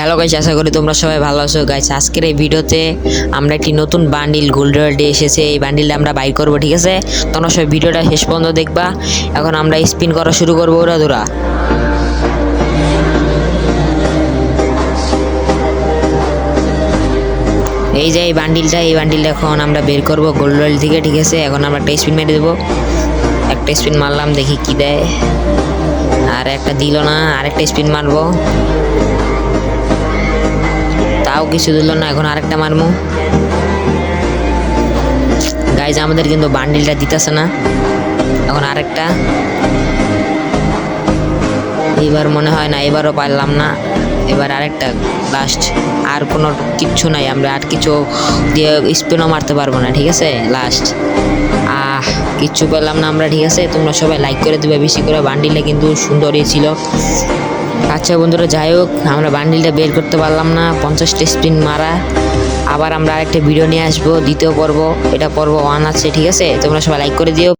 Hello guys, আশা করি তোমরা সবাই ভালো আছো গাইস। আজকের এই ভিডিওতে আমরা একটি নতুন বান্ডিল গোল্ড রয়্যাল ডে এসেছে, এই বান্ডিলটা আমরা বাই করবো, ঠিক আছে? তোমরা সবাই ভিডিওটা শেষ পর্যন্ত দেখবা। এখন আমরা স্পিন করা শুরু করবো ওরা ধরা। এই যে এই বান্ডিলটা এখন আমরা বের করবো গোল্ড রয়্যাল থেকে, ঠিক আছে? এখন আমরা একটা স্পিন মেরে দেবো। একটা স্পিন মারলাম, দেখি কি দেয়। আর একটা দিল না, আরেকটা স্পিন মারবো, তাও কিছু দিল না। এখন আরেকটা মারবো। গাইজ আমাদের কিন্তু বান্ডিলটা দিতেছে না। এখন আরেকটা, এবার মনে হয় না, এবারও পারলাম না। এবার আরেকটা, লাস্ট। আর কোনো কিচ্ছু নাই, আমরা আর কিছু দিয়ে স্পিনও মারতে পারবো না, ঠিক আছে? লাস্ট কিচ্ছু পেলাম না আমরা, ঠিক আছে? তোমরা সবাই লাইক করে দেবে বেশি করে। বান্ডিলটা কিন্তু সুন্দরই ছিল। আচ্ছা বন্ধুরা, যাই হোক, আমরা বান্ডিলটা বের করতে পারলাম না। 50টা স্পিন মারা। আবার আমরা আরেকটা ভিডিও নিয়ে আসবো, দ্বিতীয় পর্ব। এটা পর্ব 1 আছে, ঠিক আছে? তোমরা সবাই লাইক করে দিও।